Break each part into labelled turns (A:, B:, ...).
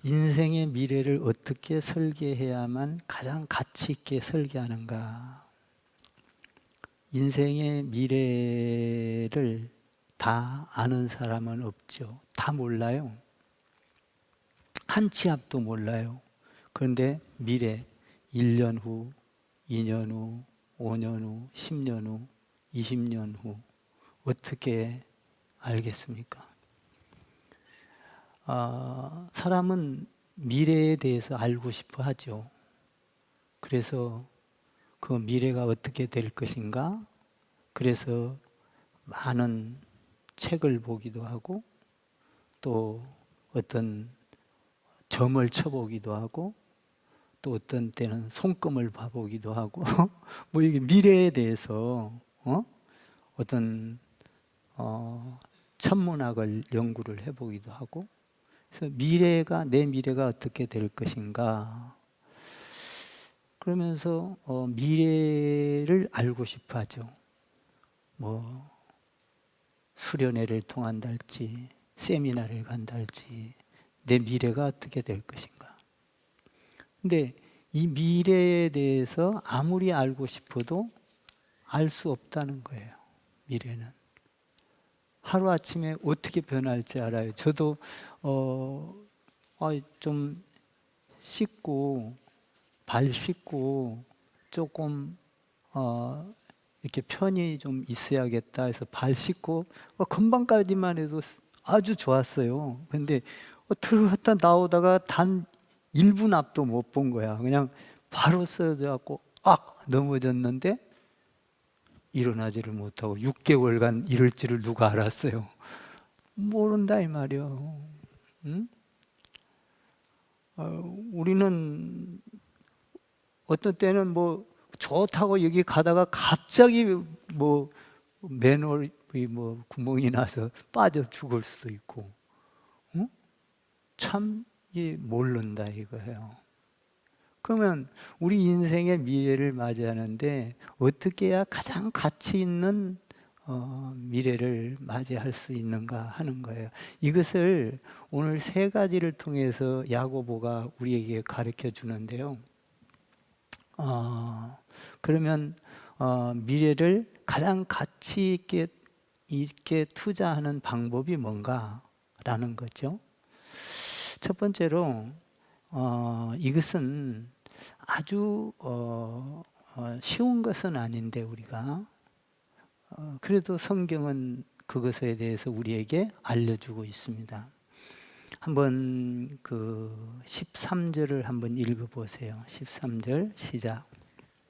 A: 인생의 미래를 어떻게 설계해야만 가장 가치 있게 설계하는가? 인생의 미래를 다 아는 사람은 없죠. 다 몰라요. 한 치 앞도 몰라요. 그런데 미래, 1년 후, 2년 후, 5년 후, 10년 후, 20년 후 어떻게 알겠습니까? 사람은 미래에 대해서 알고 싶어 하죠. 그래서 그 미래가 어떻게 될 것인가? 그래서 많은 책을 보기도 하고 또 어떤 점을 쳐보기도 하고 또 어떤 때는 손금을 봐보기도 하고 뭐 이게 미래에 대해서 어떤 천문학을 연구를 해보기도 하고 그래서 내 미래가 어떻게 될 것인가 그러면서 미래를 알고 싶어 하죠. 뭐 수련회를 통한달지 세미나를 간달지 내 미래가 어떻게 될 것인가. 근데 이 미래에 대해서 아무리 알고 싶어도 알 수 없다는 거예요. 미래는 하루아침에 어떻게 변할지 알아요. 저도 좀 씻고 발 씻고 조금 이렇게 편히 좀 있어야겠다 해서 발 씻고 금방까지만 해도 아주 좋았어요. 근데 들어갔다 나오다가 단 1분 앞도 못 본 거야. 그냥 바로 쓰러져갖고 넘어졌는데 일어나지를 못하고 6개월간 이럴 줄을 누가 알았어요. 모른다 이 말이요. 응? 우리는 어떤 때는 뭐 좋다고 여기 가다가 갑자기 뭐 맨홀이 뭐 구멍이 나서 빠져 죽을 수도 있고, 응? 참 모른다 이거예요. 그러면 우리 인생의 미래를 맞이하는데 어떻게 해야 가장 가치 있는 미래를 맞이할 수 있는가 하는 거예요. 이것을 오늘 3가지를 통해서 야고보가 우리에게 가르쳐 주는데요. 그러면 미래를 가장 가치 있게 투자하는 방법이 뭔가라는 거죠. 첫 번째로 이것은 아주 쉬운 것은 아닌데 우리가 그래도 성경은 그것에 대해서 우리에게 알려주고 있습니다. 한번 그 13절을 한번 읽어보세요. 13절 시작.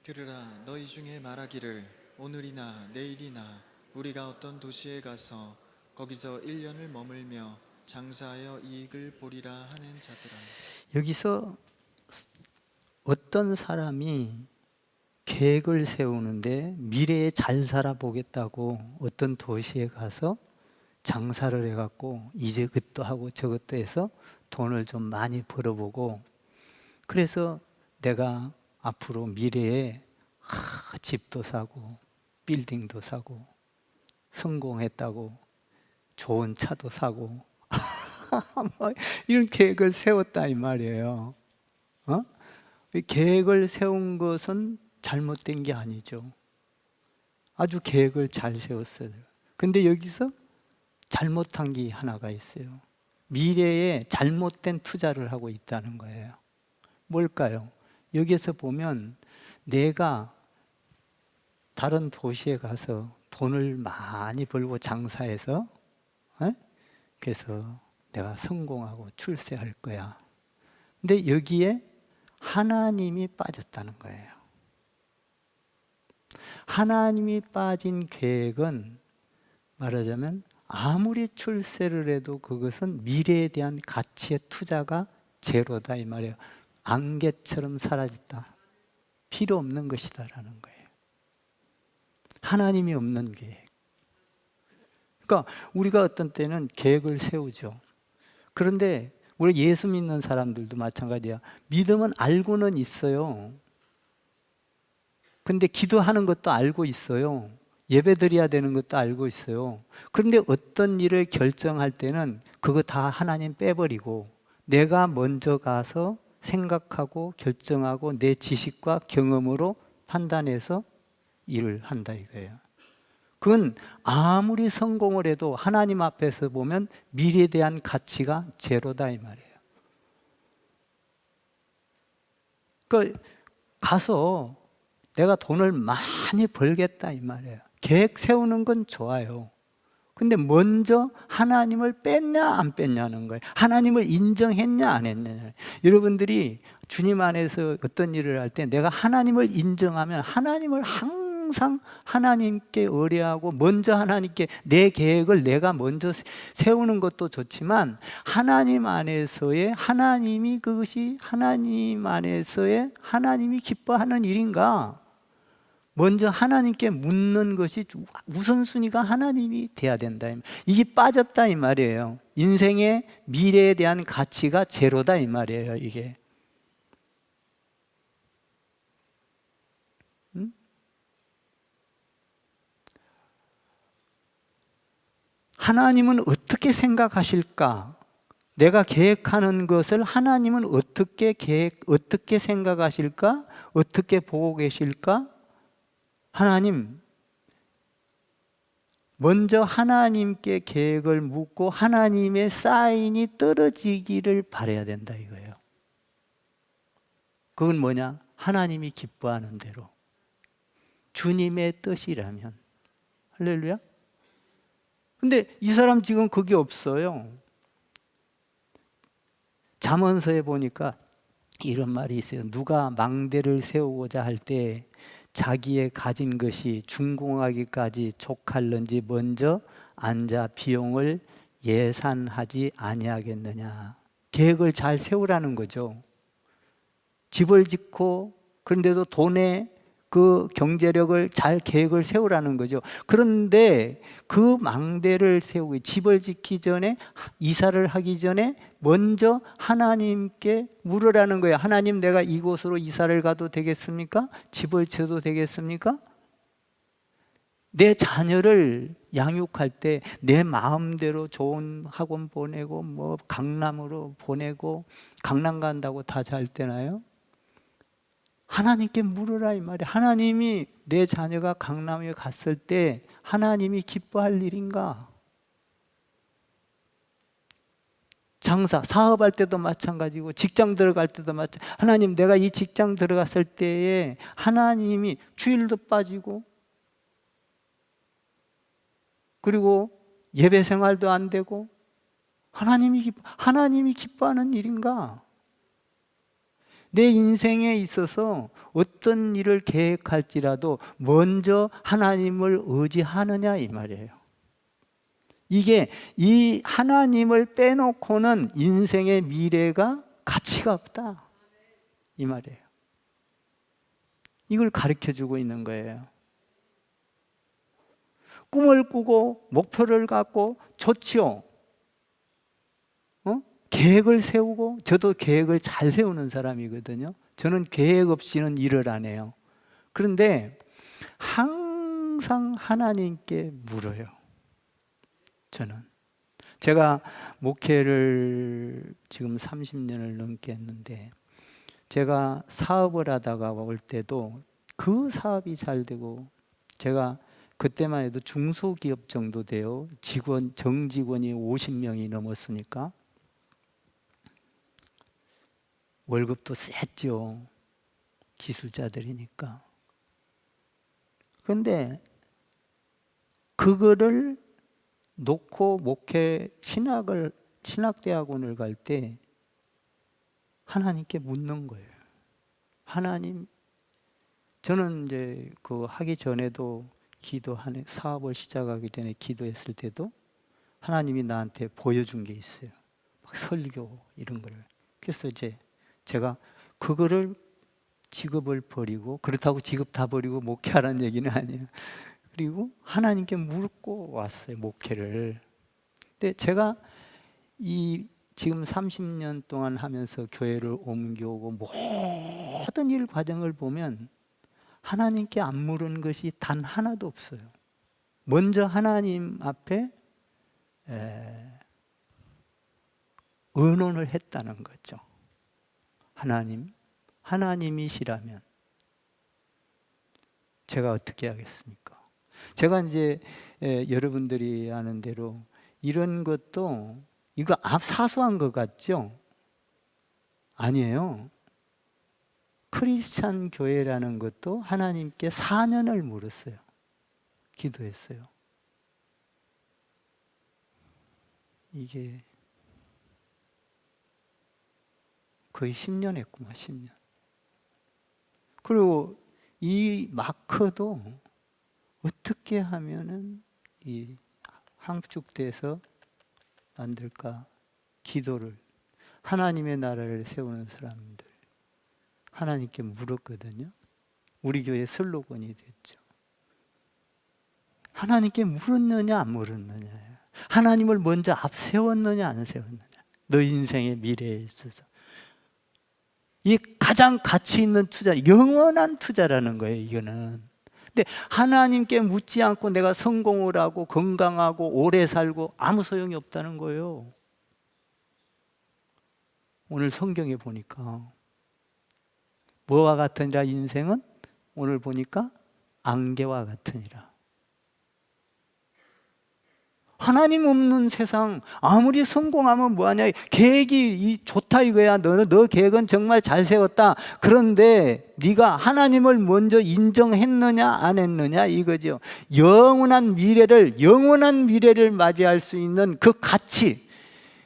B: 들으라, 너희 중에 말하기를 오늘이나 내일이나 우리가 어떤 도시에 가서 거기서 1년을 머물며 장사하여 이익을 보리라 하는 자들아.
A: 여기서 어떤 사람이 계획을 세우는데 미래에 잘 살아보겠다고 어떤 도시에 가서 장사를 해갖고 이것도 하고 저것도 해서 돈을 좀 많이 벌어보고 그래서 내가 앞으로 미래에 집도 사고 빌딩도 사고 성공했다고 좋은 차도 사고 이런 계획을 세웠다 이 말이에요. 계획을 세운 것은 잘못된 게 아니죠. 아주 계획을 잘 세웠어요. 근데 여기서 잘못한 게 하나가 있어요. 미래에 잘못된 투자를 하고 있다는 거예요. 뭘까요? 여기에서 보면 내가 다른 도시에 가서 돈을 많이 벌고 장사해서 그래서 내가 성공하고 출세할 거야. 근데 여기에 하나님이 빠졌다는 거예요. 하나님이 빠진 계획은 말하자면 아무리 출세를 해도 그것은 미래에 대한 가치의 투자가 제로다 이 말이에요. 안개처럼 사라졌다. 필요 없는 것이다라는 거예요. 하나님이 없는 계획. 그러니까 우리가 어떤 때는 계획을 세우죠. 그런데 우리 예수 믿는 사람들도 마찬가지야. 믿음은 알고는 있어요. 근데 기도하는 것도 알고 있어요. 예배 드려야 되는 것도 알고 있어요. 그런데 어떤 일을 결정할 때는 그거 다 하나님 빼버리고 내가 먼저 가서 생각하고 결정하고 내 지식과 경험으로 판단해서 일을 한다 이거예요. 그건 아무리 성공을 해도 하나님 앞에서 보면 미래에 대한 가치가 제로다 이 말이에요. 그러니까 가서 내가 돈을 많이 벌겠다 이 말이에요. 계획 세우는 건 좋아요. 근데 먼저 하나님을 뺐냐 안 뺐냐는 거예요. 하나님을 인정했냐 안 했냐. 여러분들이 주님 안에서 어떤 일을 할 때 내가 하나님을 인정하면 하나님을 항상 하나님께 의뢰하고 먼저 하나님께 내 계획을 내가 먼저 세우는 것도 좋지만 하나님 안에서의 하나님이 그것이 하나님 안에서의 하나님이 기뻐하는 일인가? 먼저 하나님께 묻는 것이 우선순위가 하나님이 돼야 된다. 이게 빠졌다 이 말이에요. 인생의 미래에 대한 가치가 제로다 이 말이에요. 이게. 하나님은 어떻게 생각하실까? 내가 계획하는 것을 하나님은 어떻게 생각하실까? 어떻게 보고 계실까? 하나님, 먼저 하나님께 계획을 묻고 하나님의 사인이 떨어지기를 바라야 된다 이거예요. 그건 뭐냐? 하나님이 기뻐하는 대로 주님의 뜻이라면. 할렐루야. 근데 이 사람 지금 그게 없어요. 잠언서에 보니까 이런 말이 있어요. 누가 망대를 세우고자 할 때 자기의 가진 것이 준공하기까지 족할는지 먼저 앉아 비용을 예산하지 아니하겠느냐. 계획을 잘 세우라는 거죠. 집을 짓고 그런데도 돈에 그 경제력을 잘 계획을 세우라는 거죠. 그런데 그 망대를 세우기, 집을 짓기 전에, 이사를 하기 전에 먼저 하나님께 물으라는 거예요. 하나님, 내가 이곳으로 이사를 가도 되겠습니까? 집을 지어도 되겠습니까? 내 자녀를 양육할 때 내 마음대로 좋은 학원 보내고 뭐 강남으로 보내고 강남 간다고 다 잘 되나요? 하나님께 물으라 이 말이에요. 하나님이 내 자녀가 강남에 갔을 때 하나님이 기뻐할 일인가? 장사, 사업할 때도 마찬가지고 직장 들어갈 때도 마찬가지고 하나님, 내가 이 직장 들어갔을 때에 하나님이 주일도 빠지고 그리고 예배 생활도 안 되고 하나님이 기뻐하는 일인가? 내 인생에 있어서 어떤 일을 계획할지라도 먼저 하나님을 의지하느냐 이 말이에요. 이게 이 하나님을 빼놓고는 인생의 미래가 가치가 없다 이 말이에요. 이걸 가르쳐주고 있는 거예요. 꿈을 꾸고 목표를 갖고 좋지요. 계획을 세우고, 저도 계획을 잘 세우는 사람이거든요. 저는 계획 없이는 일을 안 해요. 그런데 항상 하나님께 물어요. 저는 제가 목회를 지금 30년을 넘게 했는데 제가 사업을 하다가 올 때도 그 사업이 잘 되고, 제가 그때만 해도 중소기업 정도 돼요. 정직원이 50명이 넘었으니까 월급도 셌죠. 기술자들이니까. 그런데 그거를 놓고 신학대학원을 갈 때 하나님께 묻는 거예요. 하나님, 저는 이제 그 하기 전에도 사업을 시작하기 전에 기도했을 때도 하나님이 나한테 보여준 게 있어요. 막 설교 이런 거를. 그래서 이제 제가 그거를 직업을 버리고, 그렇다고 직업 다 버리고 목회하라는 얘기는 아니에요. 그리고 하나님께 묻고 왔어요, 목회를. 근데 제가 지금 30년 동안 하면서 교회를 옮겨오고 모든 일 과정을 보면 하나님께 안 물은 것이 단 하나도 없어요. 먼저 하나님 앞에 의논을 했다는 거죠. 하나님이시라면 제가 어떻게 하겠습니까? 제가 이제 여러분들이 아는 대로 이런 것도 이거 사소한 것 같죠? 아니에요. 크리스찬 교회라는 것도 하나님께 4년을 물었어요. 기도했어요. 이게 거의 10년 했구만, 10년. 그리고 이 마크도 어떻게 하면은 이 함축돼서 만들까? 기도를, 하나님의 나라를 세우는 사람들 하나님께 물었거든요. 우리 교회 슬로건이 됐죠. 하나님께 물었느냐 안 물었느냐예요. 하나님을 먼저 앞세웠느냐 안 세웠느냐, 너 인생의 미래에 있어서. 이 가장 가치 있는 투자, 영원한 투자라는 거예요, 이거는. 근데 하나님께 묻지 않고 내가 성공을 하고 건강하고 오래 살고 아무 소용이 없다는 거예요. 오늘 성경에 보니까 뭐와 같으니라 인생은? 오늘 보니까 안개와 같으니라. 하나님 없는 세상 아무리 성공하면 뭐하냐, 계획이 좋다 이거야. 너 계획은 정말 잘 세웠다. 그런데 네가 하나님을 먼저 인정했느냐 안 했느냐 이거죠. 영원한 미래를 맞이할 수 있는 그 가치,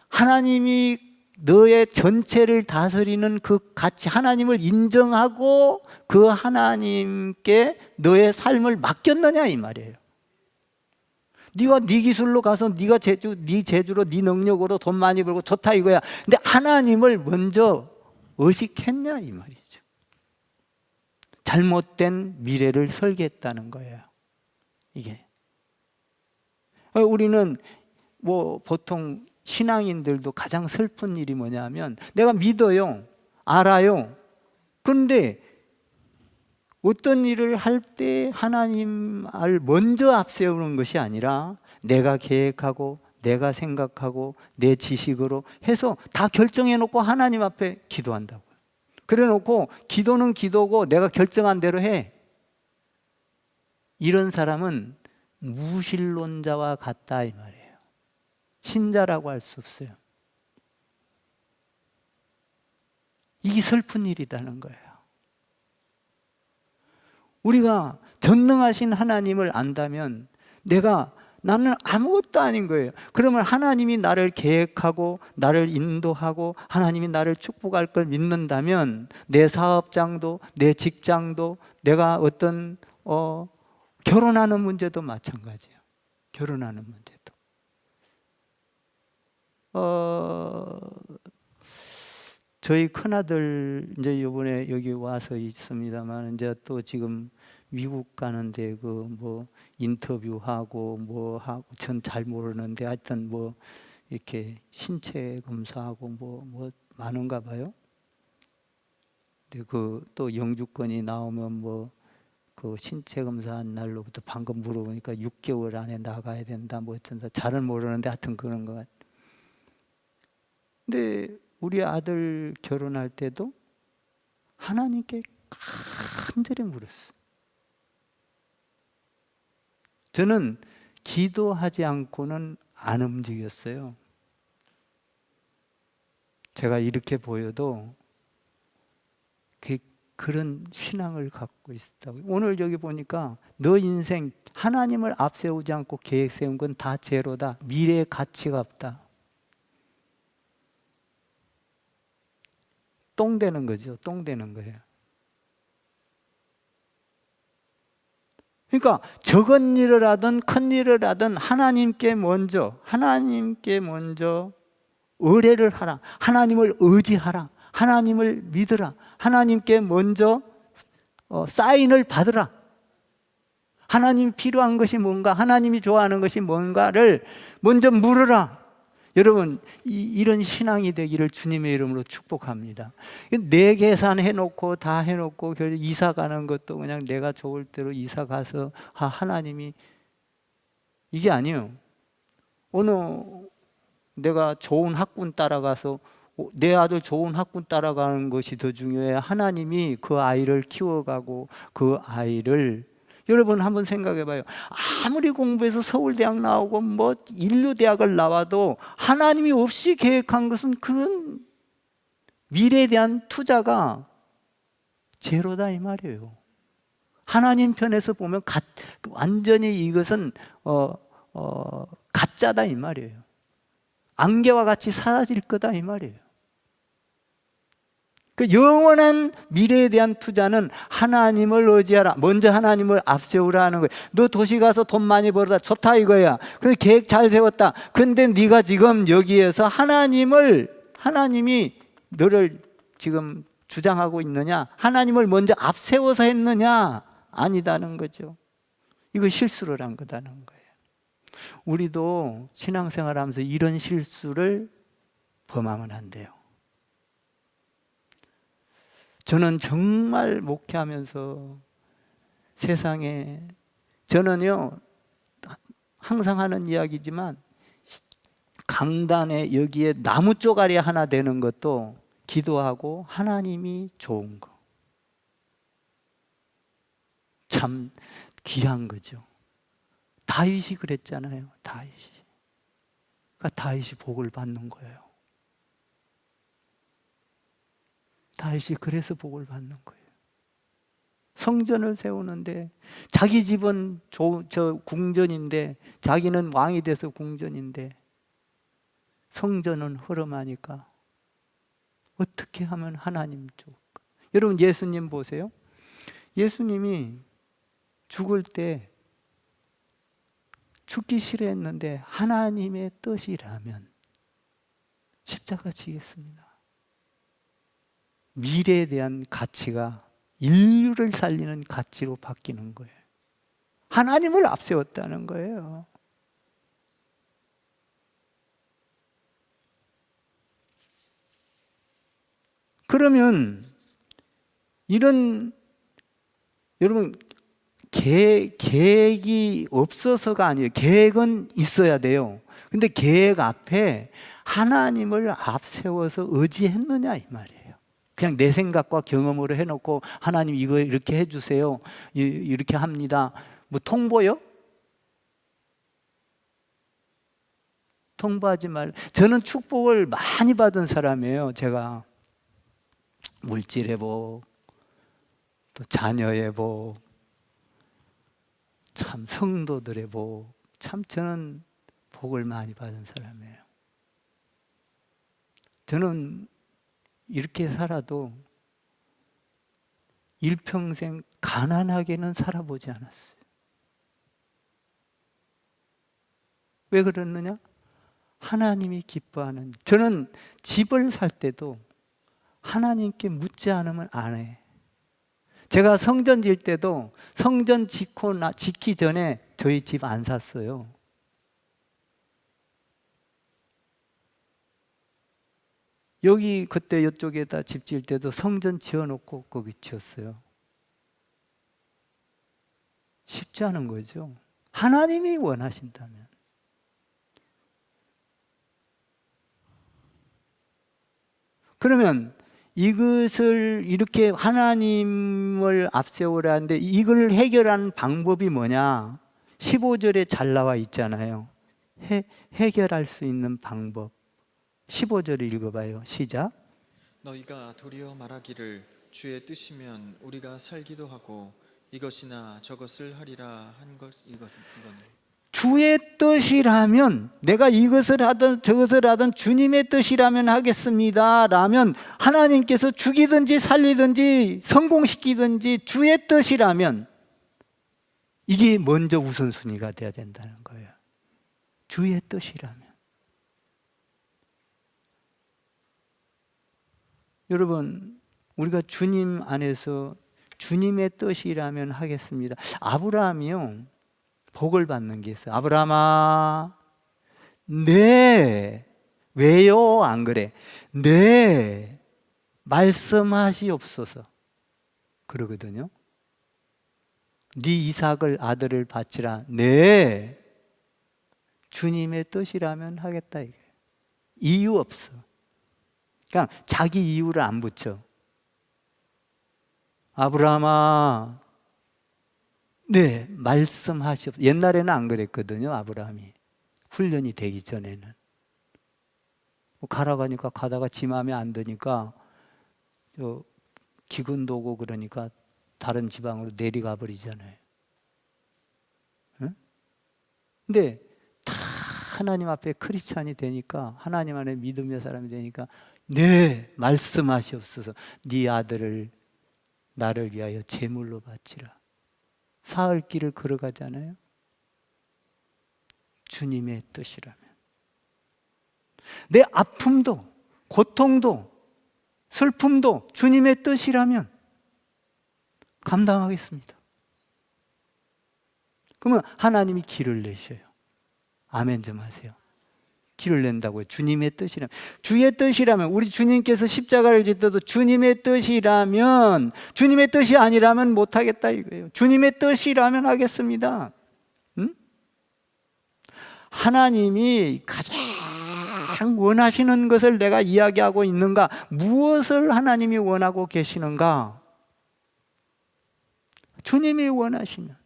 A: 하나님이 너의 전체를 다스리는 그 가치, 하나님을 인정하고 그 하나님께 너의 삶을 맡겼느냐 이 말이에요. 네가 네 기술로 가서 네 재주로 네 능력으로 돈 많이 벌고 좋다 이거야. 근데 하나님을 먼저 의식했냐 이 말이죠. 잘못된 미래를 설계했다는 거예요. 이게 우리는 뭐 보통 신앙인들도 가장 슬픈 일이 뭐냐면, 내가 믿어요, 알아요. 그런데 어떤 일을 할 때 하나님을 먼저 앞세우는 것이 아니라 내가 계획하고 내가 생각하고 내 지식으로 해서 다 결정해 놓고 하나님 앞에 기도한다고요. 그래 놓고 기도는 기도고 내가 결정한 대로 해. 이런 사람은 무신론자와 같다 이 말이에요. 신자라고 할 수 없어요. 이게 슬픈 일이라는 거예요. 우리가 전능하신 하나님을 안다면 나는 아무것도 아닌 거예요. 그러면 하나님이 나를 계획하고 나를 인도하고 하나님이 나를 축복할 걸 믿는다면 내 사업장도 내 직장도 내가 어떤 결혼하는 문제도 마찬가지예요. 결혼하는 문제도 저희 큰아들 이제 이번에 여기 와서 있습니다만, 이제 또 지금 미국 가는데 그 뭐 인터뷰하고 뭐 하고 전 잘 모르는데 하여튼 뭐 이렇게 신체 검사하고 뭐 많은가 봐요. 근데 그 또 영주권이 나오면 뭐 그 신체 검사한 날로부터 방금 물어보니까 6개월 안에 나가야 된다 뭐 어쩐다, 잘은 모르는데 하여튼 그런 것 같아요. 근데 우리 아들 결혼할 때도 하나님께 간절히 물었어요. 저는 기도하지 않고는 안 움직였어요. 제가 이렇게 보여도 그런 신앙을 갖고 있다고요. 오늘 여기 보니까 너 인생 하나님을 앞세우지 않고 계획 세운 건 다 제로다. 미래의 가치가 없다. 똥 되는 거죠. 똥 되는 거예요. 그러니까 적은 일을 하든 큰 일을 하든 하나님께 먼저 의뢰를 하라. 하나님을 의지하라. 하나님을 믿으라. 하나님께 먼저 사인을 받으라. 하나님 필요한 것이 뭔가, 하나님이 좋아하는 것이 뭔가를 먼저 물으라. 여러분, 이런 신앙이 되기를 주님의 이름으로 축복합니다. 내 계산해놓고 다 해놓고 이사 가는 것도 그냥 내가 좋을 대로 이사 가서 하나님이, 이게 아니에요. 어느 내가 좋은 학군 따라가서 내 아들 좋은 학군 따라가는 것이 더 중요해? 하나님이 그 아이를 키워가고 그 아이를, 여러분 한번 생각해 봐요. 아무리 공부해서 서울대학 나오고 뭐 인류대학을 나와도 하나님이 없이 계획한 것은 그건 미래에 대한 투자가 제로다 이 말이에요. 하나님 편에서 보면 완전히 이것은 가짜다 이 말이에요. 안개와 같이 사라질 거다 이 말이에요. 그 영원한 미래에 대한 투자는 하나님을 의지하라. 먼저 하나님을 앞세우라 하는 거예요. 너 도시 가서 돈 많이 벌어다 좋다 이거야. 그래서 계획 잘 세웠다. 근데 네가 지금 여기에서 하나님이 너를 지금 주장하고 있느냐? 하나님을 먼저 앞세워서 했느냐? 아니다는 거죠. 이거 실수를 한 거다는 거예요. 우리도 신앙생활하면서 이런 실수를 범하면 안 돼요. 저는 정말 목회하면서 세상에, 저는요 항상 하는 이야기지만 강단에 여기에 나무 쪼가리 하나 되는 것도 기도하고 하나님이 좋은 거, 참 귀한 거죠. 다윗이 그랬잖아요. 그러니까 다윗이 복을 받는 거예요. 다윗이 그래서 복을 받는 거예요. 성전을 세우는데 자기 집은 저 궁전인데, 자기는 왕이 돼서 궁전인데 성전은 허름하니까 어떻게 하면 하나님 좋을까? 여러분 예수님 보세요. 예수님이 죽을 때 죽기 싫어했는데 하나님의 뜻이라면 십자가 지겠습니다. 미래에 대한 가치가 인류를 살리는 가치로 바뀌는 거예요. 하나님을 앞세웠다는 거예요. 그러면 이런, 여러분 계획이 없어서가 아니에요. 계획은 있어야 돼요. 근데 계획 앞에 하나님을 앞세워서 의지했느냐 이 말이에요. 그냥 내 생각과 경험으로 해놓고 하나님 이거 이렇게 해주세요, 이렇게 합니다. 뭐 통보요? 통보하지 말. 저는 축복을 많이 받은 사람이에요. 제가 물질의 복, 또 자녀의 복, 참 성도들의 복, 참 저는 복을 많이 받은 사람이에요. 저는 이렇게 살아도 일평생 가난하게는 살아보지 않았어요. 왜 그러느냐? 하나님이 기뻐하는, 저는 집을 살 때도 하나님께 묻지 않으면 안 해. 제가 성전 질 때도 성전 짓기 전에 저희 집 안 샀어요. 여기 그때 이쪽에다 집 지을 때도 성전 지어놓고 거기 지었어요. 쉽지 않은 거죠. 하나님이 원하신다면. 그러면 이것을 이렇게 하나님을 앞세우라는데 이걸 해결하는 방법이 뭐냐? 15절에 잘 나와 있잖아요. 해결할 수 있는 방법. 15절을 읽어봐요. 시작.
B: 너희가 도리어 말하기를 주의 뜻이면 우리가 살기도 하고 이것이나 저것을 하리라 한 것, 이거는
A: 주의 뜻이라면, 내가 이것을 하든 저것을 하든 주님의 뜻이라면 하겠습니다 라면, 하나님께서 죽이든지 살리든지 성공시키든지 주의 뜻이라면 이게 먼저 우선순위가 돼야 된다는 거예요. 주의 뜻이라면. 여러분, 우리가 주님 안에서 주님의 뜻이라면 하겠습니다. 아브라함이요, 복을 받는 게 있어요. 아브라함아, 네, 왜요? 안 그래? 네, 말씀하시옵소서. 그러거든요. 네 이삭을 아들을 바치라. 네, 주님의 뜻이라면 하겠다 이게. 이유 없어. 그냥 자기 이유를 안 붙여. 아브라함아, 네, 말씀하시옵소서. 옛날에는 안 그랬거든요, 아브라함이. 훈련이 되기 전에는. 가라고 하니까 가다가 지 마음에 안 드니까 기근도 오고 그러니까 다른 지방으로 내려가 버리잖아요. 응? 근데 다 하나님 앞에 크리스찬이 되니까, 하나님 안에 믿음의 사람이 되니까, 네, 말씀하시옵소서. 네 아들을 나를 위하여 제물로 바치라. 사흘 길을 걸어가잖아요. 주님의 뜻이라면. 내 아픔도, 고통도, 슬픔도 주님의 뜻이라면 감당하겠습니다. 그러면 하나님이 길을 내셔요. 아멘 좀 하세요. 길을 낸다고요. 주님의 뜻이라면. 주의 뜻이라면, 우리 주님께서 십자가를 질 때도 주님의 뜻이라면, 주님의 뜻이 아니라면 못하겠다 이거예요. 주님의 뜻이라면 하겠습니다. 응? 하나님이 가장 원하시는 것을 내가 이야기하고 있는가? 무엇을 하나님이 원하고 계시는가? 주님이 원하시면.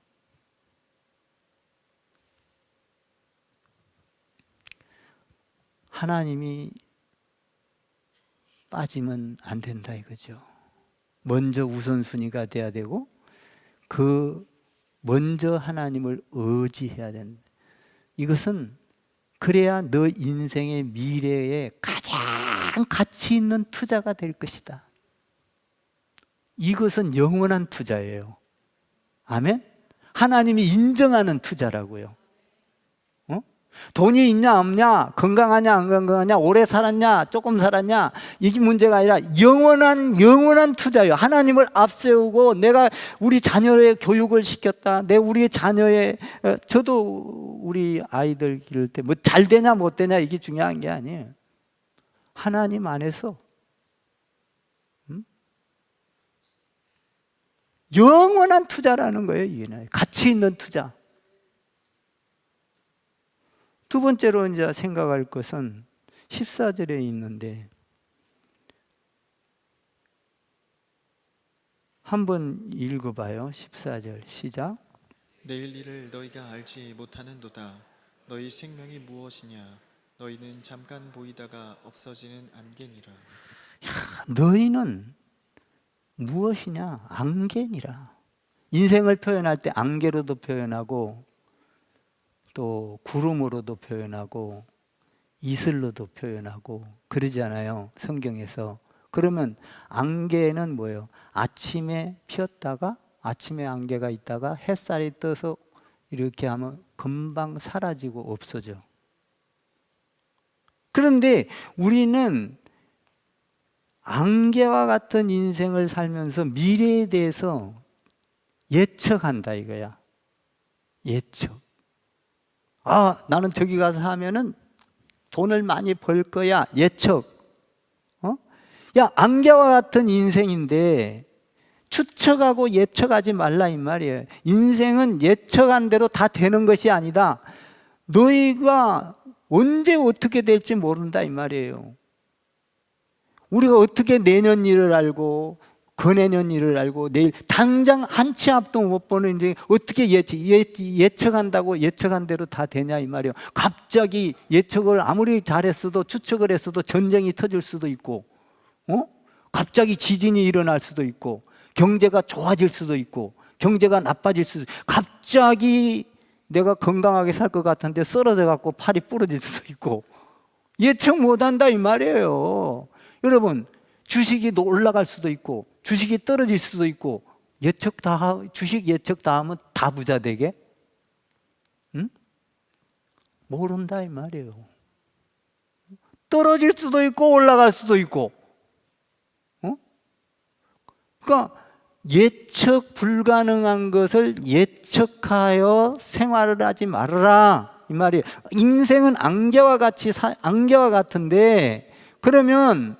A: 하나님이 빠지면 안 된다 이거죠. 먼저 우선순위가 돼야 되고, 먼저 하나님을 의지해야 된다. 이것은 그래야 너 인생의 미래에 가장 가치 있는 투자가 될 것이다. 이것은 영원한 투자예요. 아멘? 하나님이 인정하는 투자라고요. 돈이 있냐 없냐, 건강하냐 안 건강하냐, 오래 살았냐 조금 살았냐, 이게 문제가 아니라 영원한 투자예요. 하나님을 앞세우고 내가 우리 자녀의 교육을 시켰다. 우리 자녀의, 저도 우리 아이들 기를 때 뭐 잘 되냐 못 되냐 이게 중요한 게 아니에요. 하나님 안에서 영원한 투자라는 거예요. 이게 가치 있는 투자. 두 번째로 이제 생각할 것은 14절에 있는데, 한번 읽어봐요. 14절 시작.
B: 내일 일을 너희가 알지 못하는도다. 너희 생명이 무엇이냐? 너희는 잠깐 보이다가 없어지는 안개니라.
A: 너희는 무엇이냐? 안개니라. 인생을 표현할 때 안개로도 표현하고, 또 구름으로도 표현하고, 이슬로도 표현하고 그러잖아요, 성경에서. 그러면 안개는 뭐예요? 아침에 피었다가, 아침에 안개가 있다가 햇살이 떠서 이렇게 하면 금방 사라지고 없어져. 그런데 우리는 안개와 같은 인생을 살면서 미래에 대해서 예측한다 이거야. 예측. 나는 저기 가서 하면은 돈을 많이 벌 거야. 예측. 야, 안개와 같은 인생인데 추측하고 예측하지 말라 이 말이에요. 인생은 예측한 대로 다 되는 것이 아니다. 너희가 언제 어떻게 될지 모른다 이 말이에요. 우리가 어떻게 내년 일을 알고, 그내년 일을 알고, 내일 당장 한 치 앞도 못 보는 인생 어떻게 예측한다고 예측한 대로 다 되냐 이 말이에요. 갑자기 예측을 아무리 잘했어도, 추측을 했어도 전쟁이 터질 수도 있고, 갑자기 지진이 일어날 수도 있고, 경제가 좋아질 수도 있고, 경제가 나빠질 수도 있고, 갑자기 내가 건강하게 살 것 같은데 쓰러져 갖고 팔이 부러질 수도 있고, 예측 못한다 이 말이에요. 여러분, 주식이 올라갈 수도 있고 주식이 떨어질 수도 있고, 주식 예측 다 하면 다 부자 되게? 응? 모른다 이 말이에요. 떨어질 수도 있고 올라갈 수도 있고. 그러니까 예측 불가능한 것을 예측하여 생활을 하지 말아라 이 말이에요. 인생은 안개와 같은데, 그러면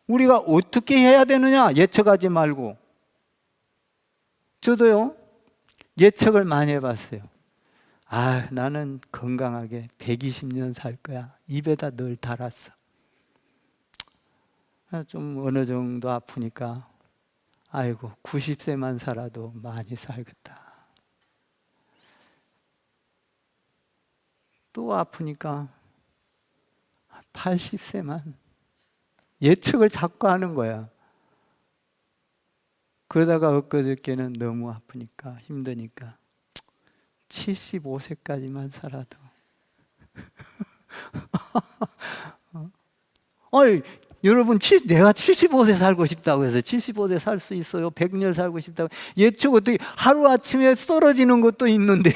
A: 우리가 어떻게 해야 되느냐? 예측하지 말고. 저도요, 예측을 많이 해봤어요. 나는 건강하게 120년 살 거야. 입에다 늘 달았어. 좀 어느 정도 아프니까 아이고 90세만 살아도 많이 살겠다. 또 아프니까 80세만 예측을 자꾸 하는 거야. 그러다가 엊그저께는 너무 아프니까 힘드니까 75세까지만 살아도 어이, 여러분 내가 75세 살고 싶다고 해서 75세 살 수 있어요? 100년 살고 싶다고 예측 어떻게 하루아침에 쓰러지는 것도 있는데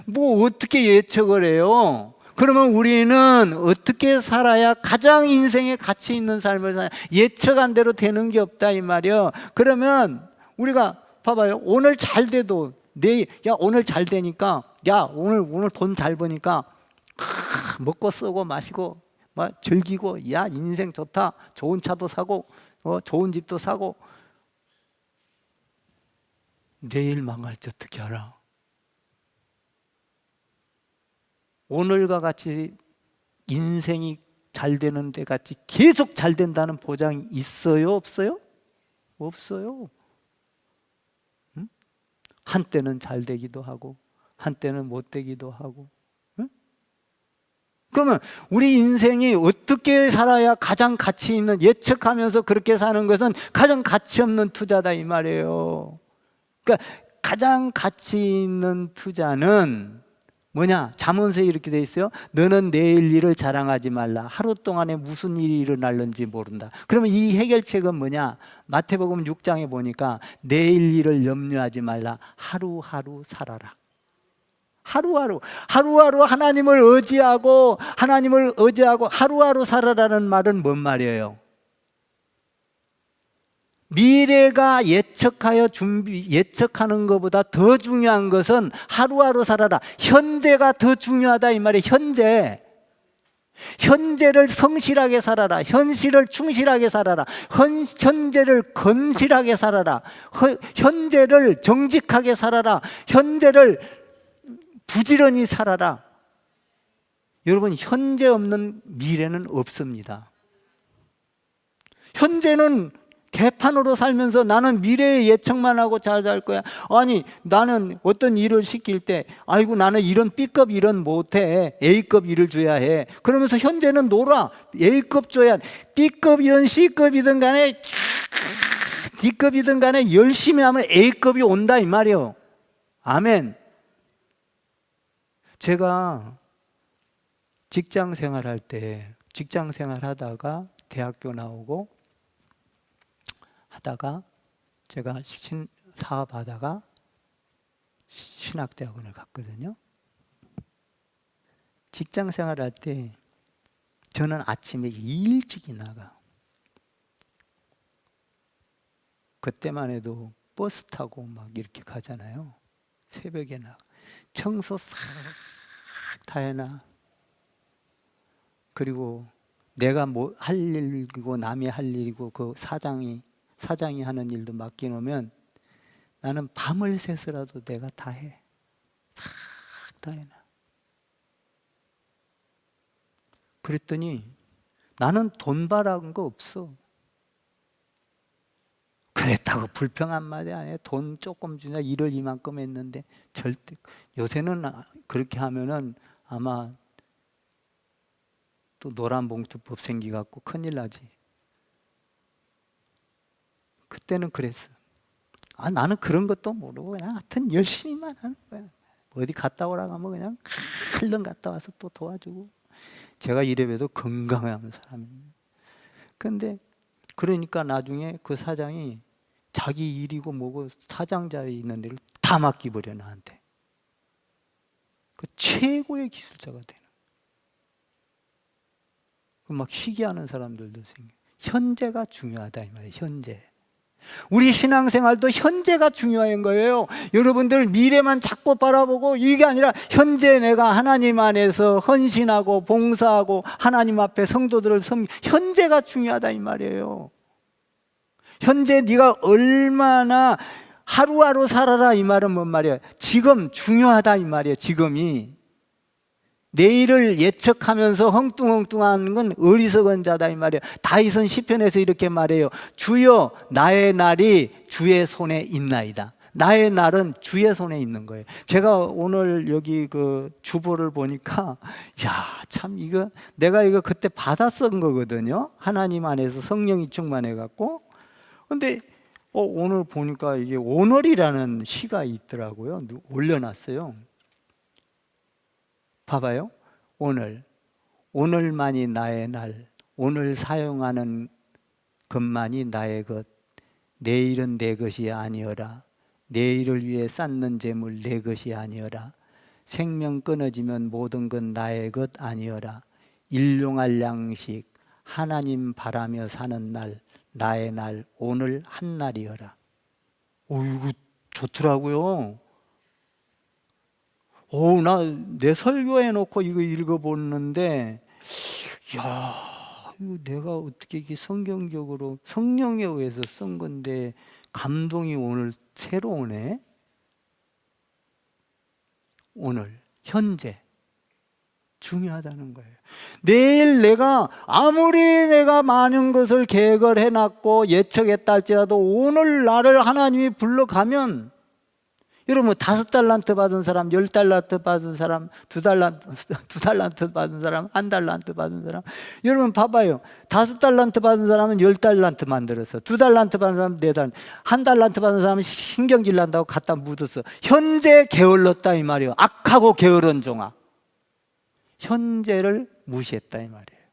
A: 뭐 어떻게 예측을 해요? 그러면 우리는 어떻게 살아야 가장 인생에 가치 있는 삶을 살아야 예측한 대로 되는 게 없다 이 말이요. 그러면 우리가 봐봐요. 오늘 잘 돼도 내일 야 오늘 잘 되니까 야 오늘 돈 잘 버니까 먹고 쓰고 마시고 막 즐기고 야 인생 좋다 좋은 차도 사고 좋은 집도 사고 내일 망할지 어떻게 알아? 오늘과 같이 인생이 잘 되는 데 같이 계속 잘 된다는 보장이 있어요? 없어요? 없어요. 응? 한때는 잘 되기도 하고 한때는 못 되기도 하고. 응? 그러면 우리 인생이 어떻게 살아야 가장 가치 있는 예측하면서 그렇게 사는 것은 가장 가치 없는 투자다 이 말이에요. 그러니까 가장 가치 있는 투자는 뭐냐? 잠언서에 이렇게 돼 있어요. 너는 내일 일을 자랑하지 말라. 하루 동안에 무슨 일이 일어날는지 모른다. 그러면 이 해결책은 뭐냐? 마태복음 6장에 보니까 내일 일을 염려하지 말라. 하루하루 살아라. 하루하루 하나님을 의지하고 하루하루 살아라는 말은 뭔 말이에요? 미래가 예측하는 것보다 더 중요한 것은 하루하루 살아라. 현재가 더 중요하다 이 말이에요. 현재를 성실하게 살아라. 현실을 충실하게 살아라. 현재를 건실하게 살아라. 현재를 정직하게 살아라. 현재를 부지런히 살아라. 여러분 현재 없는 미래는 없습니다. 현재는 개판으로 살면서 나는 미래의 예측만 하고 잘 살 거야. 아니 나는 어떤 일을 시킬 때 아이고 나는 이런 B급 일은 못해. A급 일을 줘야 해. 그러면서 현재는 놀아. A급 줘야 B급이든 C급이든 간에 D급이든 간에 열심히 하면 A급이 온다 이 말이에요. 아멘. 제가 직장 생활할 하다가 대학교 나오고 하다가 제가 사업하다가 신학대학원을 갔거든요. 직장 생활할 때 저는 아침에 일찍 나가. 그때만 해도 버스 타고 막 이렇게 가잖아요. 새벽에 나가. 청소 싹 다 해놔. 그리고 내가 뭐 할 일이고 남이 할 일이고 그 사장이 하는 일도 맡겨놓으면 나는 밤을 새서라도 내가 다 해. 싹 다 해놔. 그랬더니 나는 돈 바라는 거 없어. 그랬다고 불평한 마디 안 해. 돈 조금 주냐 일을 이만큼 했는데 절대. 요새는 그렇게 하면은 아마 또 노란봉투법 생기갖고 큰일 나지. 그때는 그랬어. 나는 그런 것도 모르고 그냥 하여튼 열심히만 하는 거야. 어디 갔다 오라고 하면 그냥 얼른 갔다 와서 또 도와주고. 제가 이래봬도 건강한 사람입니다. 근데 그러니까 나중에 그 사장이 자기 일이고 뭐고 사장 자리에 있는 데를 다 맡기버려 나한테. 그 최고의 기술자가 되는. 막 희귀하는 사람들도 생겨. 현재가 중요하다 이 말이에요. 현재. 우리 신앙생활도 현재가 중요한 거예요. 여러분들 미래만 자꾸 바라보고 이게 아니라 현재 내가 하나님 안에서 헌신하고 봉사하고 하나님 앞에 성도들을 현재가 중요하다 이 말이에요. 현재 네가 얼마나 하루하루 살아라 이 말은 뭔 말이에요? 지금 중요하다 이 말이에요. 지금이. 내일을 예측하면서 헝뚱헝뚱하는 건 어리석은 자다 이 말이에요. 다윗은 시편에서 이렇게 말해요. 주여 나의 날이 주의 손에 있나이다. 나의 날은 주의 손에 있는 거예요. 제가 오늘 여기 그 주보를 보니까 참 이거 내가 이거 그때 받아 쓴 거거든요. 하나님 안에서 성령이 충만해 갖고. 근데 오늘 보니까 이게 오늘이라는 시가 있더라고요. 올려놨어요. 봐봐요. 오늘만이 나의 날, 오늘 사용하는 것만이 나의 것. 내일은 내 것이 아니어라. 내일을 위해 쌓는 재물 내 것이 아니어라. 생명 끊어지면 모든 건 나의 것 아니어라. 일용할 양식 하나님 바라며 사는 날, 나의 날, 오늘 한 날이어라. 이거 좋더라고요. 나 내 설교해 놓고 이거 읽어보는데, 이거 내가 어떻게 이게 성경적으로 성령에 의해서 쓴 건데 감동이 오늘 새로 오네. 오늘, 현재 중요하다는 거예요. 내일 내가 아무리 내가 많은 것을 계획을 해놨고 예측했다 할지라도 오늘 나를 하나님이 불러가면, 여러분 5달란트 받은 사람, 10달란트 받은 사람, 2달란트 받은 사람, 1달란트 받은 사람, 여러분 봐봐요. 5달란트 받은 사람은 10달란트 만들었어. 2달란트 받은 사람은 4달란트, 1달란트 받은 사람은 신경질 난다고 갖다 묻었어. 현재 게을렀다 이 말이에요. 악하고 게으른 종아, 현재를 무시했다 이 말이에요.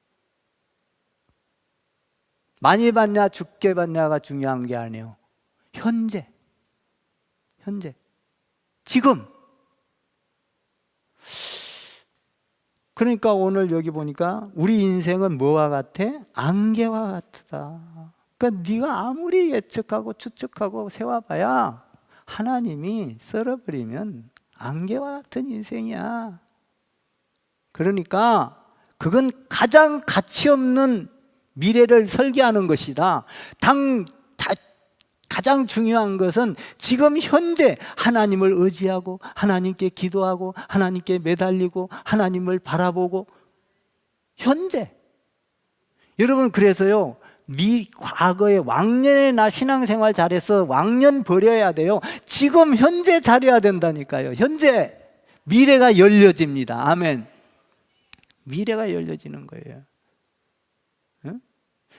A: 많이 받냐 죽게 받냐가 중요한 게 아니에요. 현재 지금. 그러니까 오늘 여기 보니까 우리 인생은 뭐와 같아? 안개와 같다. 그러니까 네가 아무리 예측하고 추측하고 세워봐야 하나님이 썰어버리면 안개와 같은 인생이야. 그러니까 그건 가장 가치 없는 미래를 설계하는 것이다. 가장 중요한 것은 지금 현재 하나님을 의지하고 하나님께 기도하고 하나님께 매달리고 하나님을 바라보고 현재. 여러분 그래서요, 과거에 왕년에 나 신앙생활 잘해서 왕년 버려야 돼요. 지금 현재 잘해야 된다니까요. 현재. 미래가 열려집니다. 아멘. 미래가 열려지는 거예요. 응?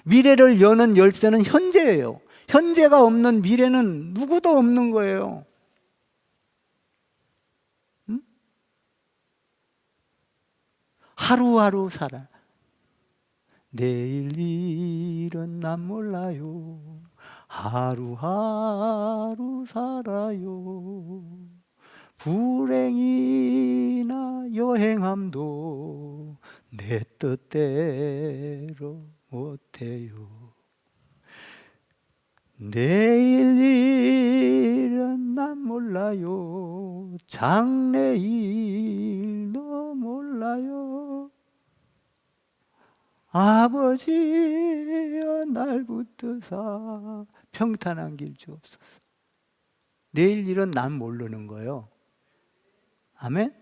A: 미래를 여는 열쇠는 현재예요. 현재가 없는 미래는 누구도 없는 거예요. 응? 하루하루 살아. 내일 일은 난 몰라요. 하루하루 살아요. 불행이나 여행함도 내 뜻대로 못해요. 내일 일은 난 몰라요. 장래일도 몰라요. 아버지여 날 붙드사 평탄한 길 주옵소서. 내일 일은 난 모르는 거예요. 아멘?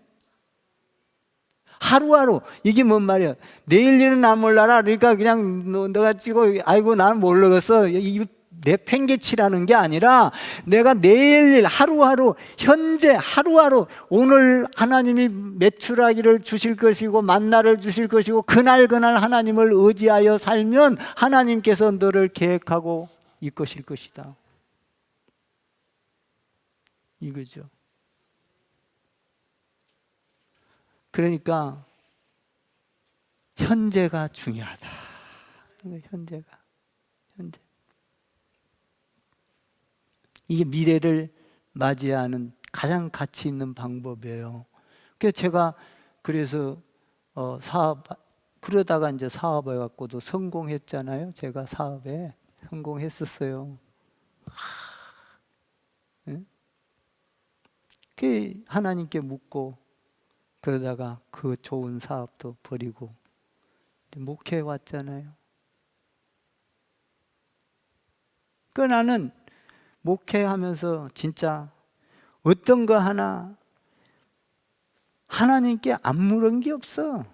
A: 하루하루. 이게 뭔 말이야? 내일 일은 난 몰라라. 그러니까 그냥 너가 찍고 아이고 나는 모르겠어. 내 팽개치라는 게 아니라 내가 내일 일 하루하루, 현재 하루하루, 오늘 하나님이 매출하기를 주실 것이고 만나를 주실 것이고 그날 하나님을 의지하여 살면 하나님께서 너를 계획하고 이끄실 것이다. 이거죠. 그러니까 현재가 중요하다. 현재. 이게 미래를 맞이하는 가장 가치 있는 방법이에요. 그래서 제가 그러다가 이제 사업해 갖고도 성공했잖아요. 제가 사업에 성공했었어요. 그 하나님께 묻고 그러다가 그 좋은 사업도 버리고 목회해 왔잖아요. 그 나는 목회하면서 진짜 어떤 거 하나 하나님께 안 물은 게 없어.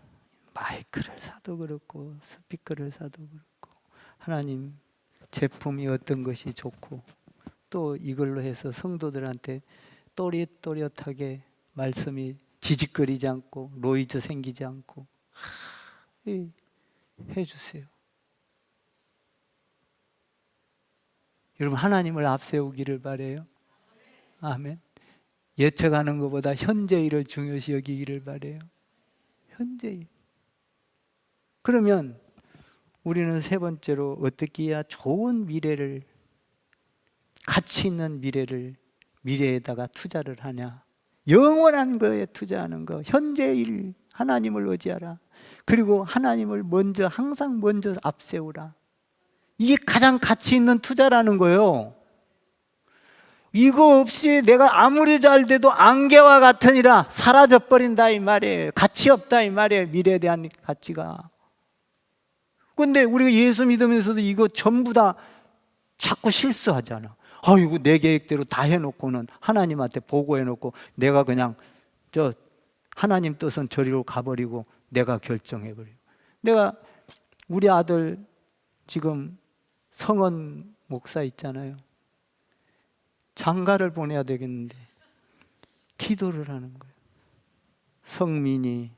A: 마이크를 사도 그렇고 스피커를 사도 그렇고, 하나님 제품이 어떤 것이 좋고, 또 이걸로 해서 성도들한테 또렷또렷하게 말씀이 지직거리지 않고 노이즈 생기지 않고 해주세요. 여러분, 하나님을 앞세우기를 바라요. 아멘. 예측하는 것보다 현재 일을 중요시 여기기를 바라요. 현재 일. 그러면 우리는 세 번째로 어떻게 해야 좋은 미래를, 가치 있는 미래에다가 투자를 하냐? 영원한 거에 투자하는 거. 현재 일, 하나님을 의지하라. 그리고 하나님을 항상 먼저 앞세우라. 이게 가장 가치 있는 투자라는 거예요. 이거 없이 내가 아무리 잘 돼도 안개와 같으니라 사라져 버린다 이 말이에요. 가치 없다 이 말이에요. 미래에 대한 가치가. 근데 우리가 예수 믿으면서도 이거 전부 다 자꾸 실수하잖아. 이거 내 계획대로 다 해놓고는 하나님한테 보고해놓고 내가 그냥 하나님 뜻은 저리로 가버리고 내가 결정해버리고. 내가 우리 아들 지금 성원 목사 있잖아요. 장가를 보내야 되겠는데 기도를 하는 거예요. 성민이,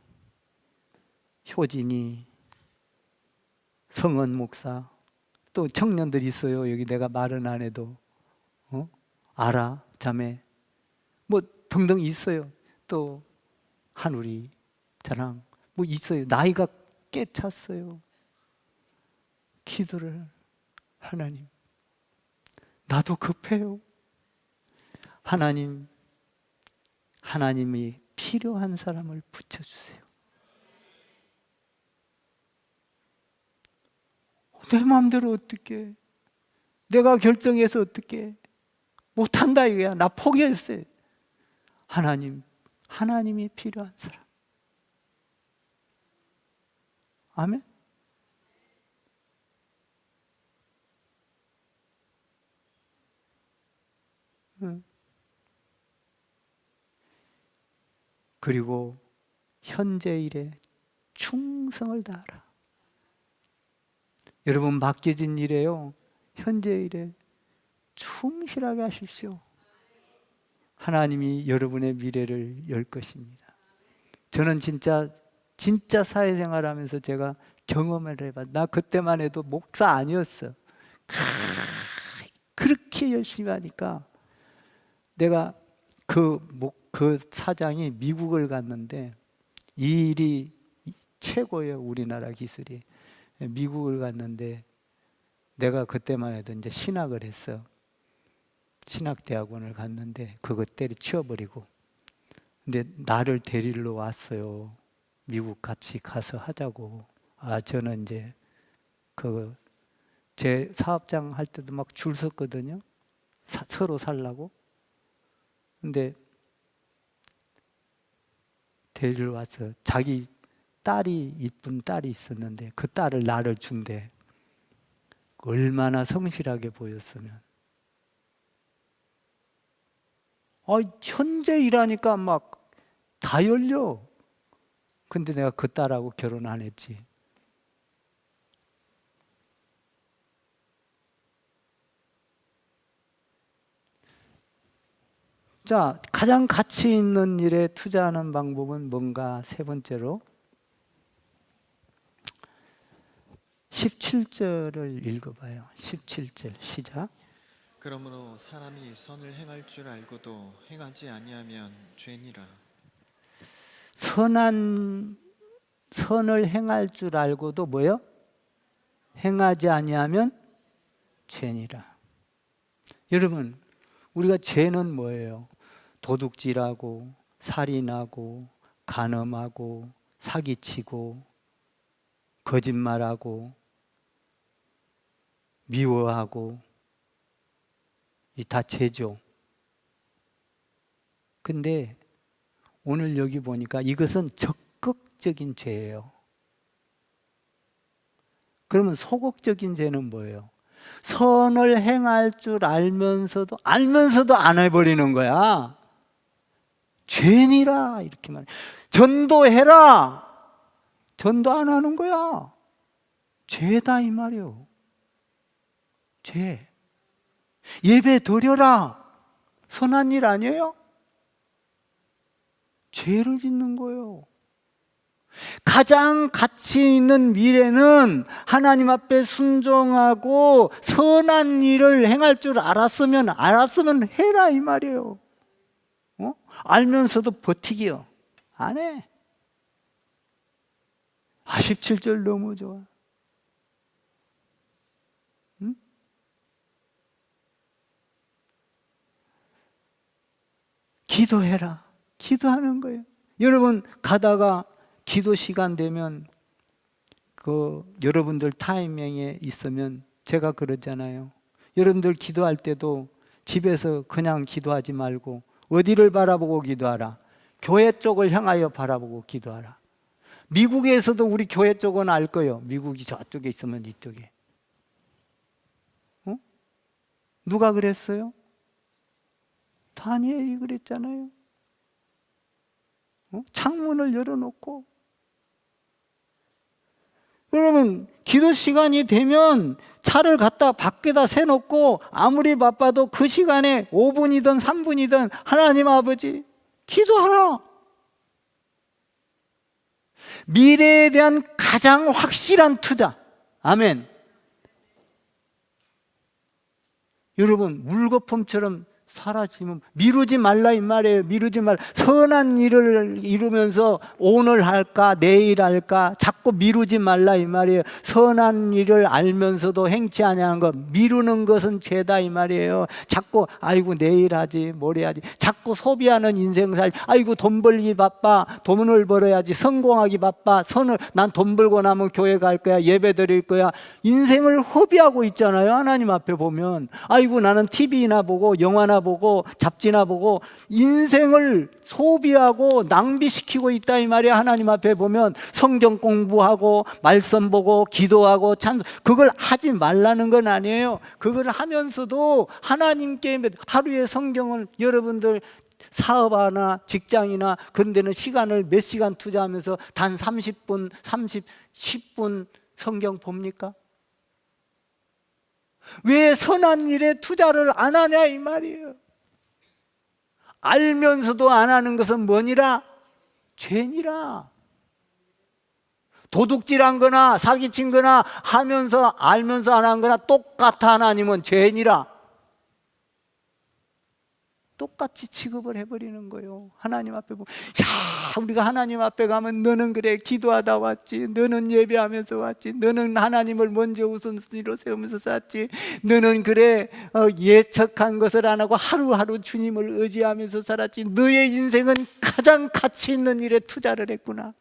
A: 효진이, 성원 목사, 또 청년들 있어요. 여기 내가 말은 안 해도 알아, 자매, 뭐 등등 있어요. 또 한우리, 자랑 뭐 있어요. 나이가 꽤 찼어요. 기도를, 하나님 나도 급해요. 하나님이 필요한 사람을 붙여주세요. 내 마음대로 어떻게, 내가 결정해서 어떻게 못한다 이거야. 나 포기했어요. 하나님이 필요한 사람. 아멘. 그리고 현재 일에 충성을 다하라. 여러분, 맡겨진 일에요, 현재 일에 충실하게 하십시오. 하나님이 여러분의 미래를 열 것입니다. 저는 진짜 사회생활하면서 제가 경험을 해봐. 나 그때만 해도 목사 아니었어. 그렇게 열심히 하니까 내가 그 사장이 미국을 갔는데, 이 일이 최고예요. 우리나라 기술이. 미국을 갔는데 내가 그때만 해도 이제 신학을 했어. 신학대학원을 갔는데 그거 때려치워버리고, 근데 나를 데리러 왔어요. 미국 같이 가서 하자고. 저는 이제 제 사업장 할 때도 막 줄 섰거든요. 서로 살라고. 근데 데리러 와서 자기 이쁜 딸이 있었는데 그 딸을 나를 준대. 얼마나 성실하게 보였으면. 현재 일하니까 막 다 열려. 근데 내가 그 딸하고 결혼 안 했지. 자, 가장 가치 있는 일에 투자하는 방법은 뭔가? 세 번째로 17절을 읽어봐요. 17절 시작.
B: 그러므로 사람이 선을 행할 줄 알고도 행하지 아니하면 죄니라. 선을 행할 줄 알고도 뭐요? 행하지 아니하면 죄니라. 여러분, 우리가 죄는 뭐예요? 도둑질하고 살인하고 간음하고 사기치고 거짓말하고 미워하고, 이 다 죄죠. 근데 오늘 여기 보니까 이것은 적극적인 죄예요. 그러면 소극적인 죄는 뭐예요? 선을 행할 줄 알면서도 안 해버리는 거야.
A: 죄니라 이렇게 말해. 전도해라. 전도 안 하는 거야. 죄다 이 말이요. 죄. 예배 드려라. 선한 일 아니에요? 죄를 짓는 거예요. 가장 가치 있는 미래는 하나님 앞에 순종하고 선한 일을 행할 줄 알았으면 해라 이 말이에요. 알면서도 버티기요. 안 해. 17절 너무 좋아. 응? 기도해라. 기도하는 거예요. 여러분 가다가 기도 시간 되면 여러분들 타이밍에 있으면 제가 그러잖아요. 여러분들 기도할 때도 집에서 그냥 기도하지 말고 어디를 바라보고 기도하라. 교회 쪽을 향하여 바라보고 기도하라. 미국에서도 우리 교회 쪽은 알 거예요. 미국이 저쪽에 있으면 이쪽에. 누가 그랬어요? 다니엘이 그랬잖아요. 창문을 열어놓고. 여러분 기도 시간이 되면 차를 갖다 밖에다 세놓고 아무리 바빠도 그 시간에 5분이든 3분이든 하나님 아버지 기도하라. 미래에 대한 가장 확실한 투자. 아멘. 여러분 물거품처럼 사라지면 미루지 말라 이 말이에요. 미루지 말라. 선한 일을 이루면서 오늘 할까 내일 할까 자꾸 미루지 말라 이 말이에요. 선한 일을 알면서도 행치 아니하는 것, 미루는 것은 죄다 이 말이에요. 자꾸 아이고 내일 하지 모레 하지 자꾸 소비하는 인생살. 아이고 돈 벌기 바빠. 돈을 벌어야지. 성공하기 바빠. 난 돈 벌고 나면 교회 갈 거야. 예배 드릴 거야. 인생을 허비하고 있잖아요. 하나님 앞에 보면 아이고 나는 TV나 보고 영화나 보고 잡지나 보고 인생을 소비하고 낭비시키고 있다 이 말이야. 하나님 앞에 보면 성경 공부하고 말씀 보고 기도하고 그걸 하지 말라는 건 아니에요. 그걸 하면서도 하나님께 하루에 성경을 여러분들 사업하나 직장이나 그런 데는 시간을 몇 시간 투자하면서 단 30분, 10분 성경 봅니까? 왜 선한 일에 투자를 안 하냐 이 말이에요. 알면서도 안 하는 것은 뭐니라? 죄니라. 도둑질한 거나 사기친 거나 하면서 알면서 안 한 거나 똑같아. 하나님은 죄니라. 똑같이 취급을 해버리는 거예요. 하나님 앞에 보면 우리가 하나님 앞에 가면 너는 그래 기도하다 왔지, 너는 예배하면서 왔지, 너는 하나님을 먼저 우선순위로 세우면서 살았지, 너는 그래 예측한 것을 안 하고 하루하루 주님을 의지하면서 살았지, 너의 인생은 가장 가치 있는 일에 투자를 했구나.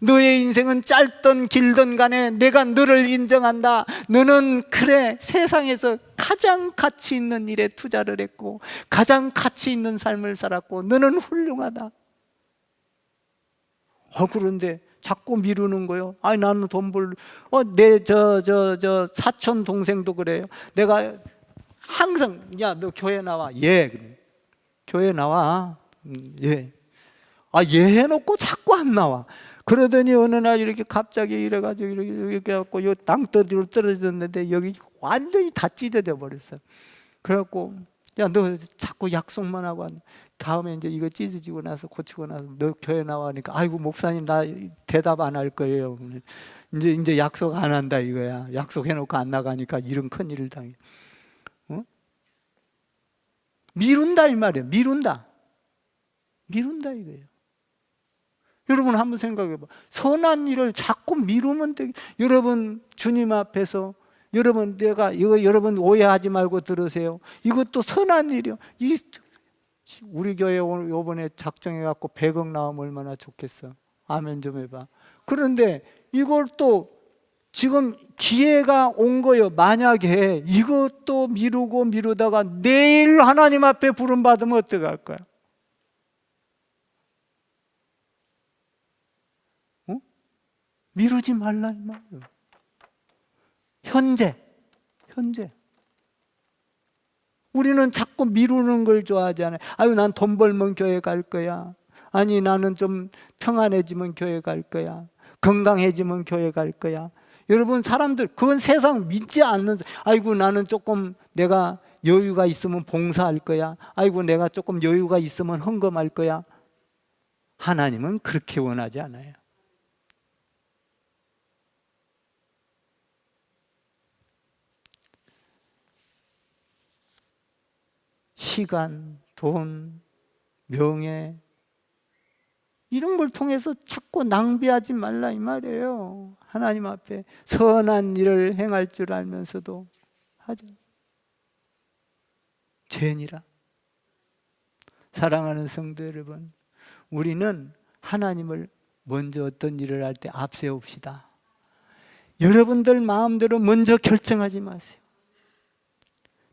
A: 너의 인생은 짧든 길든 간에 내가 너를 인정한다. 너는 그래 세상에서 가장 가치 있는 일에 투자를 했고 가장 가치 있는 삶을 살았고 너는 훌륭하다. 그런데 자꾸 미루는 거요. 아니 나는 돈 벌. 내 사촌 동생도 그래요. 내가 항상 야 너 교회 나와. 예. 그래. 교회 나와. 예. 예 해놓고 자꾸 안 나와. 그러더니 어느 날 이렇게 갑자기 이래가지고 이렇게 해갖고 요 땅더리로 떨어졌는데 여기 완전히 다 찢어져 버렸어. 그래갖고 야 너 자꾸 약속만 하고 다음에 이제 이거 찢어지고 나서 고치고 나서 너 교회 나와니까 아이고 목사님 나 대답 안 할 거예요. 이제 약속 안 한다 이거야. 약속해놓고 안 나가니까 이런 큰 일을 당해. 미룬다 이 말이에요. 미룬다 이거예요. 여러분 한번 생각해 봐. 선한 일을 자꾸 미루면 되게. 여러분 주님 앞에서 여러분 내가 이거 여러분 오해하지 말고 들으세요. 이것도 선한 일이요. 우리 교회 이번에 작정해 갖고 100억 나오면 얼마나 좋겠어. 아멘 좀 해봐. 그런데 이걸 또 지금 기회가 온 거예요. 만약에 이것도 미루다가 내일 하나님 앞에 부름 받으면 어떻게 할 거야? 미루지 말라 이 말이에요. 현재 우리는 자꾸 미루는 걸 좋아하잖아요. 아유, 난 돈 벌면 교회 갈 거야. 아니, 나는 좀 평안해지면 교회 갈 거야. 건강해지면 교회 갈 거야. 여러분, 사람들 그건 세상 믿지 않는, 아이고, 나는 조금 내가 여유가 있으면 봉사할 거야. 아이고, 내가 조금 여유가 있으면 헌금할 거야. 하나님은 그렇게 원하지 않아요. 시간, 돈, 명예 이런 걸 통해서 자꾸 낭비하지 말라 이 말이에요. 하나님 앞에 선한 일을 행할 줄 알면서도 하자. 죄니라. 사랑하는 성도 여러분, 우리는 하나님을 먼저 어떤 일을 할 때 앞세웁시다. 여러분들 마음대로 먼저 결정하지 마세요.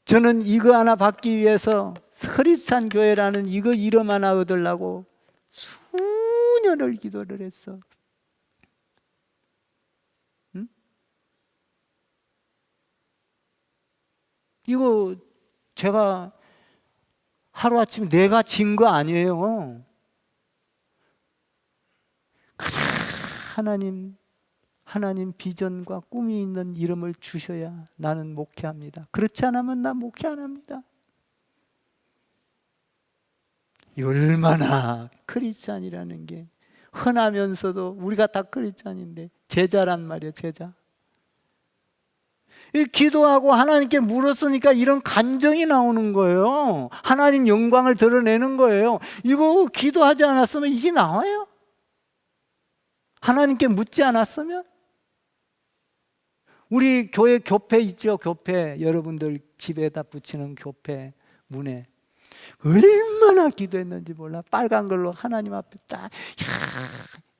A: 저는 이거 하나 받기 위해서 서리산 교회라는 이거 이름 하나 얻으려고 수년을 기도를 했어. 응? 이거 제가 하루아침에 내가 진 거 아니에요. 가장 하나님 비전과 꿈이 있는 이름을 주셔야 나는 목회합니다. 그렇지 않으면 나 목회 안 합니다. 얼마나 크리스찬이라는 게 흔하면서도 우리가 다 크리스찬인데 제자란 말이에요. 제자. 이 기도하고 하나님께 물었으니까 이런 간정이 나오는 거예요. 하나님 영광을 드러내는 거예요. 이거 기도하지 않았으면 이게 나와요? 하나님께 묻지 않았으면? 우리 교회 교패 있죠? 교패. 여러분들 집에다 붙이는 교패 문에 얼마나 기도했는지 몰라. 빨간 걸로 하나님 앞에 딱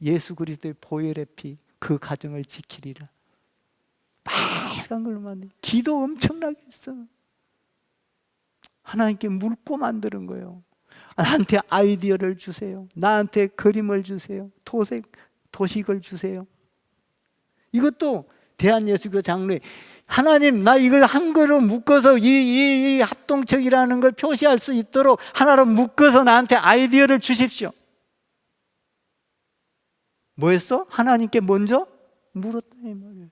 A: 예수 그리스도의 보혈의 피 그 가정을 지키리라. 빨간 걸로만 기도 엄청나게 했어. 하나님께 묻고 만드는 거예요. 나한테 아이디어를 주세요. 나한테 그림을 주세요. 도식을 주세요. 이것도 대한예수교 장로회 하나님 나 이걸 한글로 묶어서 이 합동책이라는 걸 표시할 수 있도록 하나로 묶어서 나한테 아이디어를 주십시오. 뭐 했어? 하나님께 먼저 물었다 이 말이에요.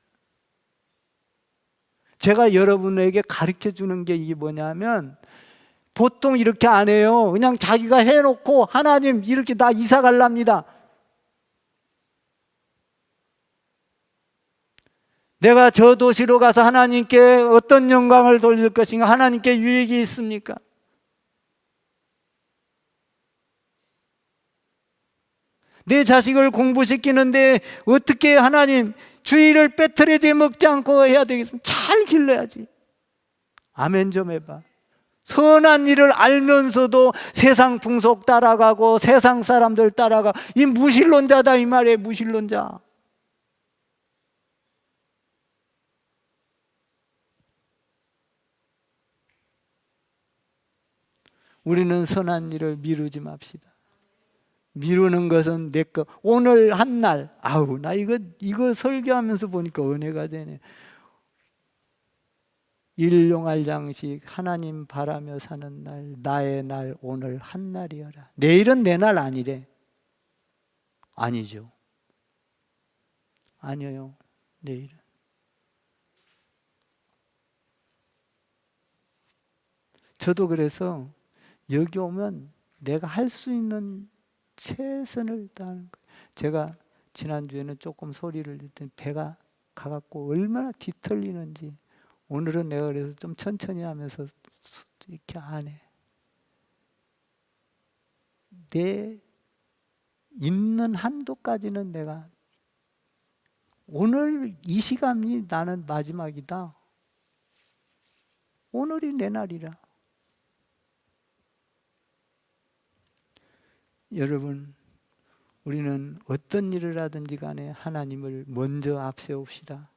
A: 제가 여러분에게 가르쳐 주는 게 이게 뭐냐면 보통 이렇게 안 해요. 그냥 자기가 해놓고 하나님 이렇게 나 이사 갈랍니다. 내가 저 도시로 가서 하나님께 어떤 영광을 돌릴 것인가? 하나님께 유익이 있습니까? 내 자식을 공부시키는데 어떻게 하나님 주의를 빼뜨리지 먹지 않고 해야 되겠습니까? 잘 길러야지. 아멘 좀 해봐. 선한 일을 알면서도 세상 풍속 따라가고 세상 사람들 따라가고 이 무신론자다 이 말이에요. 무신론자. 우리는 선한 일을 미루지 맙시다. 미루는 것은 내 거. 오늘 한 날, 아우 나 이거 설교하면서 보니까 은혜가 되네. 일용할 양식 하나님 바라며 사는 날, 나의 날 오늘 한 날이어라. 내일은 내 날 아니래. 아니죠. 아니에요. 내일은. 저도 그래서 여기 오면 내가 할 수 있는 최선을 다하는 거예요. 제가 지난주에는 조금 소리를 듣더니 배가 가갖고 얼마나 뒤틀리는지 오늘은 내가 그래서 좀 천천히 하면서 이렇게 안 해. 내 있는 한도까지는 내가 오늘 이 시간이 나는 마지막이다. 오늘이 내 날이라. 여러분, 우리는 어떤 일을 하든지 간에 하나님을 먼저 앞세웁시다.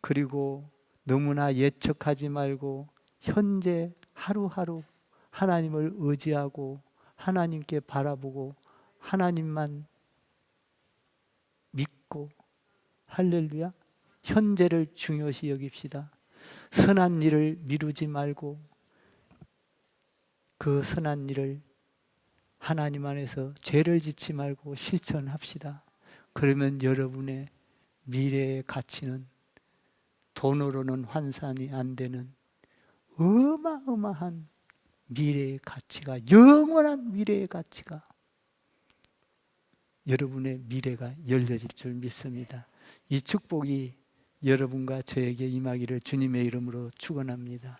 A: 그리고 너무나 예측하지 말고 현재 하루하루 하나님을 의지하고 하나님께 바라보고 하나님만 믿고 할렐루야. 현재를 중요시 여깁시다. 선한 일을 미루지 말고 그 선한 일을 하나님 안에서 죄를 짓지 말고 실천합시다. 그러면 여러분의 미래의 가치는 돈으로는 환산이 안 되는 어마어마한 미래의 가치가, 영원한 미래의 가치가, 여러분의 미래가 열려질 줄 믿습니다. 이 축복이 여러분과 저에게 임하기를 주님의 이름으로 축원합니다.